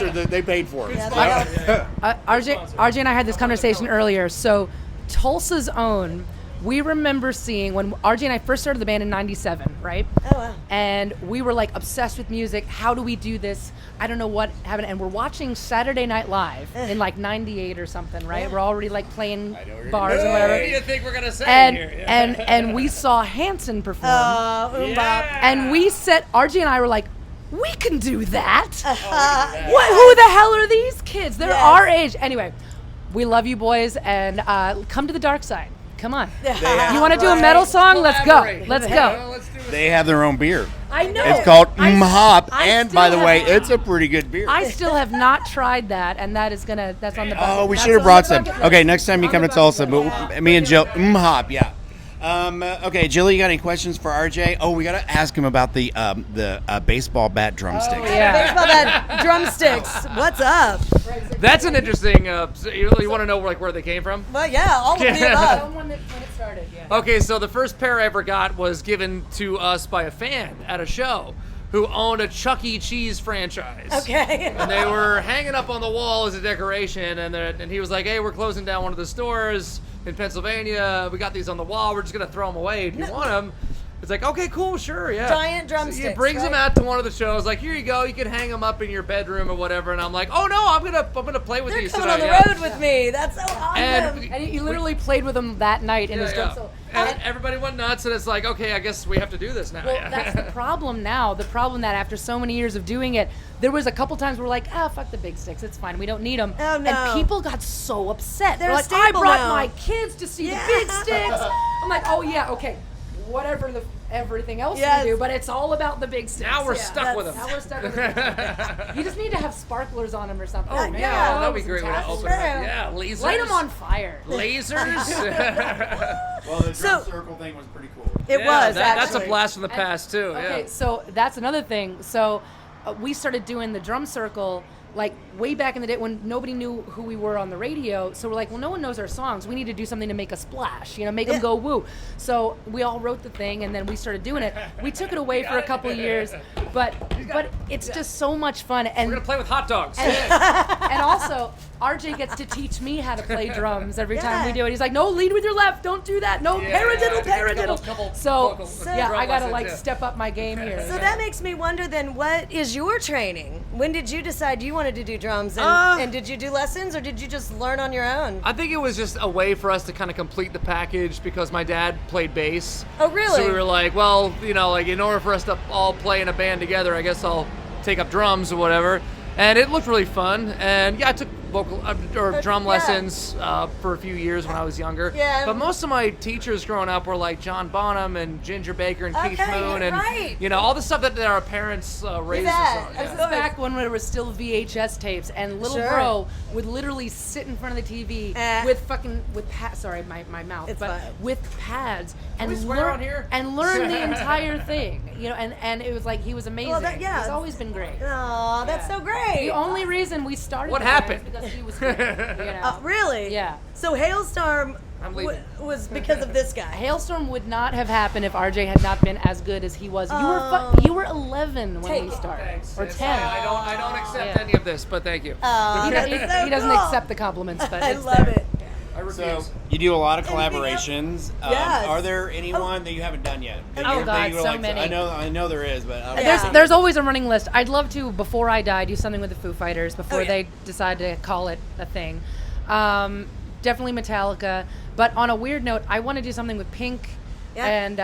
They paid for it. RJ and I had this conversation earlier. So Tulsa's Own, we remember seeing when RJ and I first started the band in '97, right? Oh, wow. And we were like obsessed with music. How do we do this? I don't know what happened. And we're watching Saturday Night Live in like '98 or something, right? Yeah. We're already like playing bars and whatever. What do you think we're gonna say here? And we saw Hanson perform. Yeah. And we said, RJ and I were like, we can do that. Who the hell are these kids? They're our age. Anyway, we love you boys, and come to the dark side. Come on. You want to do a metal song? Let's go. Let's go. They have their own beer. I know. It's called Hop, I and still by the way, have- it's a pretty good beer. I still have not tried that, and that's on the bucket. Oh, we That's should have on brought the some. bucket Okay, list. next time you come to Tulsa, but me and Jill, Hop, yeah. Okay, Jill, you got any questions for RJ? Oh, we got to ask him about the baseball bat drumsticks. Baseball bat drumsticks. What's up? That's an interesting. You want to know where they came from? Well, yeah, all of the above. Someone when it started, yeah. Okay, so the first pair I ever got was given to us by a fan at a show who owned a Chuck E. Cheese franchise. Okay. And they were hanging up on the wall as a decoration, and he was like, "Hey, we're closing down one of the stores in Pennsylvania. We got these on the wall. We're just gonna throw them away. Do you want them?" It's like, okay, cool, sure, yeah. Giant drumsticks. So he brings them out to one of the shows. Like, here you go. You can hang them up in your bedroom or whatever. And I'm like, oh no, I'm gonna play with They're these coming on tonight. the road with me. That's so awesome. And he literally played with them that night in his drum. So, and everybody went nuts, and it's like, okay, I guess we have to do this now. well, that's the problem now. The problem that after so many years of doing it, there was a couple times we're like, fuck the big sticks. It's fine. We don't need them. Oh, no. And people got so upset. They're They're like, I staple brought now. my kids to see the big sticks. I'm like, oh yeah, okay. Whatever everything else Yes. we do, but it's all about the big sticks. Now we're stuck with them. Now we're stuck with the big sticks. You just need to have sparklers on them or something. Oh, man, Yeah, that'd be great when it that's opens true. up. Yeah, lasers. Light them on fire. Lasers. Well, the So- circle thing was pretty cool. It was, That's actually. a blast from the past, too. Okay, Yeah. so that's another thing. So we started doing the drum circle like way back in the day when nobody knew who we were on the radio. So we're like, well, no one knows our songs. We need to do something to make a splash, make them go woo. So we all wrote the thing, and then we started doing it. We took it away for a couple of years, but it's just so much fun. And We're going to play with hot dogs. and also, RJ gets to teach me how to play drums every time we do it. He's like, no, lead with your left. Don't do that. No, paradiddle. Couple So vocals, yeah, drum I got to lessons, step up my game here. So that makes me wonder then, what is your training? When did you decide you wanted to do drums? And did you do lessons, or did you just learn on your own? I think it was just a way for us to kind of complete the package because my dad played bass. Oh, really? So we were like, well, in order for us to all play in a band together, I guess I'll take up drums or whatever. And it looked really fun. And yeah, I took vocal or drum lessons for a few years when I was younger. Yeah. But most of my teachers growing up were like John Bonham and Ginger Baker and Keith Moon and right. all the stuff that our parents raised us on. This is back when there were still VHS tapes, and little bro would literally sit in front of the TV with pads. Sorry, my mouth. It's but fine. with pads and we swear on here? learn the entire thing. And it was like he was amazing. Well, He's always been great. Oh, that's so great. The only reason we started What the band happened? is because he was great. Really? Yeah. So Halestorm I'm leaving. was because of this guy. Halestorm would not have happened if RJ had not been as good as he was. You were 11 when we started, Thanks. or 10. I don't accept any of this, but thank you. He so doesn't cool. accept the compliments, but I it's love there. it. I refuse. So you do a lot of collaborations. Yes. Are there anyone that you haven't done yet? That Oh, you're- God, that you're so like, many. I know there is, but I don't Yeah. know. There's always a running list. I'd love to, before I die, do something with the Foo Fighters before they decide to call it a thing. Definitely Metallica. But on a weird note, I want to do something with Pink and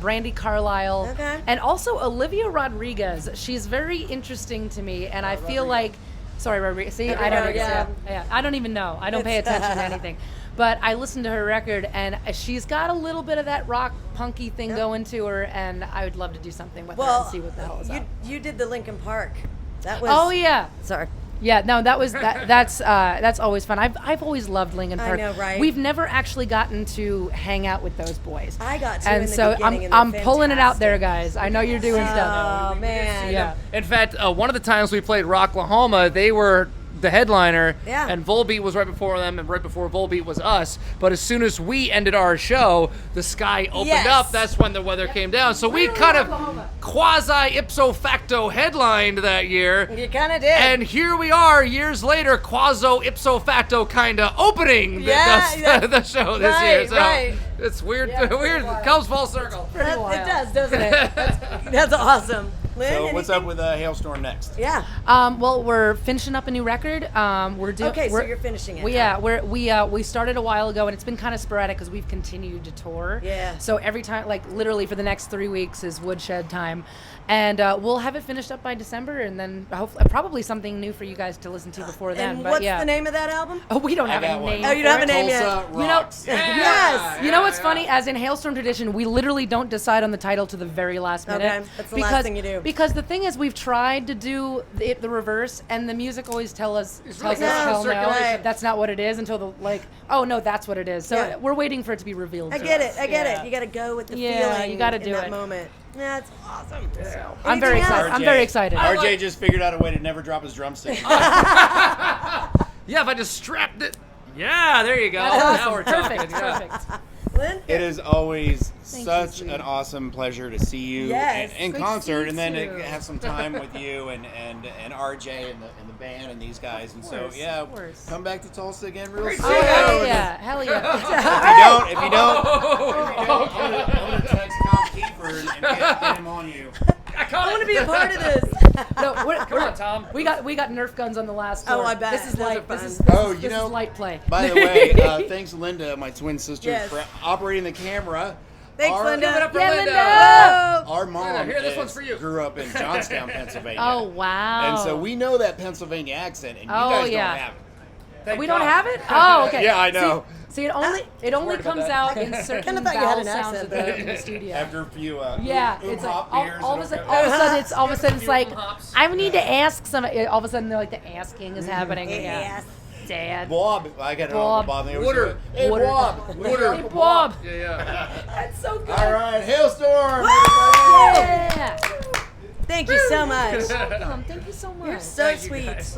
Brandy Carlisle. Okay. And also Olivia Rodriguez. She's very interesting to me, and I feel like... Sorry, Rodriguez. See, I don't I don't even know. I don't pay attention to anything. But I listened to her record, and she's got a little bit of that rock punky thing going to her, and I would love to do something with her and see what the hell is up. You did the Linkin Park. That was. Oh yeah. Sorry. Yeah, no, that's always fun. I've always loved Linkin Park. I know, right? We've never actually gotten to hang out with those boys. I got to and in the so beginning, and I'm they're pulling it out there, fantastic. guys. I know you're doing stuff. Oh man. Yeah. In fact, one of the times we played Rocklahoma, they were the headliner, Yeah. and Volbeat was right before them, and right before Volbeat was us. But as soon as we ended our show, the sky opened Yes. up. That's when the weather came down. So we kind of quasi ipso facto headlined that year. You kind of did. And here we are, years later, quasi ipso facto kind of opening the show this year. So right. it's weird. Weird. It comes full circle. It does, doesn't it? That's awesome. Lynn, So what's anything? up with Halestorm next? Yeah. Well, we're finishing up a new record. We're doing. Okay, so you're finishing it. We started a while ago, and it's been kind of sporadic because we've continued to tour. Yeah. So every time, like literally for the next 3 weeks is woodshed time, and we'll have it finished up by December, and then hopefully probably something new for you guys to listen to before then. And but what's yeah. the name of that album? Oh, we don't have got a one. name. Oh, you don't have a for it. name yet. Tulsa You know, rocks. Yes. You know what's funny? As in Halestorm tradition, we literally don't decide on the title to the very last minute. Okay, that's the last thing you do. Because the thing is, we've tried to do the reverse, and the music always tells us, really hell no, circulation. that's not what it is until oh no, that's what it is. So Yeah. we're waiting for it to be revealed. I to get us. it. I get Yeah. it. You got to go with the Yeah, feeling. you gotta in do that it. moment. That's awesome. I'm very Anything excited. else? I'm very excited. RJ just figured out a way to never drop his drumstick. Yeah, if I just strapped it. Yeah, there you go. That's Now awesome. we're Perfect. talking. Yeah. Perfect. Lynn? It is always you, such sweetie. an awesome pleasure to see you Yes. in Good concert, to and then see you. have some time with you and RJ and the band and these guys. And so course, yeah, of course. come back to Tulsa again real soon. Oh, hell yeah. Hell yeah. If you don't, I'm gonna text Tom Kiefer and get him on you. I want to be a part of this. No, Come on, Tom. we got Nerf guns on the last Oh, tour. I bet. This is Those light. are fun. This is Oh, you this know, is light play. By the way, thanks Linda, my twin sister, Yes. for operating the camera. Thanks, Our- Linda. Give it up for Yeah, Linda. Linda. Our mom Here, this one's for you. grew up in Johnstown, Pennsylvania. Oh wow. And so we know that Pennsylvania accent, and you Oh, guys yeah. don't have it. Thank We don't God. have it? Oh, okay. Yeah, I know. See, it only worried about comes that. out in certain Kinda thought you had vowel an sounds accent in the studio. After a few Yeah, it's like hop beers all of a and sudden, okay. all of a sudden it's like Hops. I need to ask some. All of a sudden, they're like the asking is happening. Yeah, Yes. Dad. Bob, I got an Bob. Uncle Bob. They always Water. go, Hey, Water. Bob. Water. Hey, Bob. Yeah, yeah. That's so good. All right, Halestorm. Yeah. Thank you so much. Welcome. Thank you so much. You're so Thank you, sweet. guys.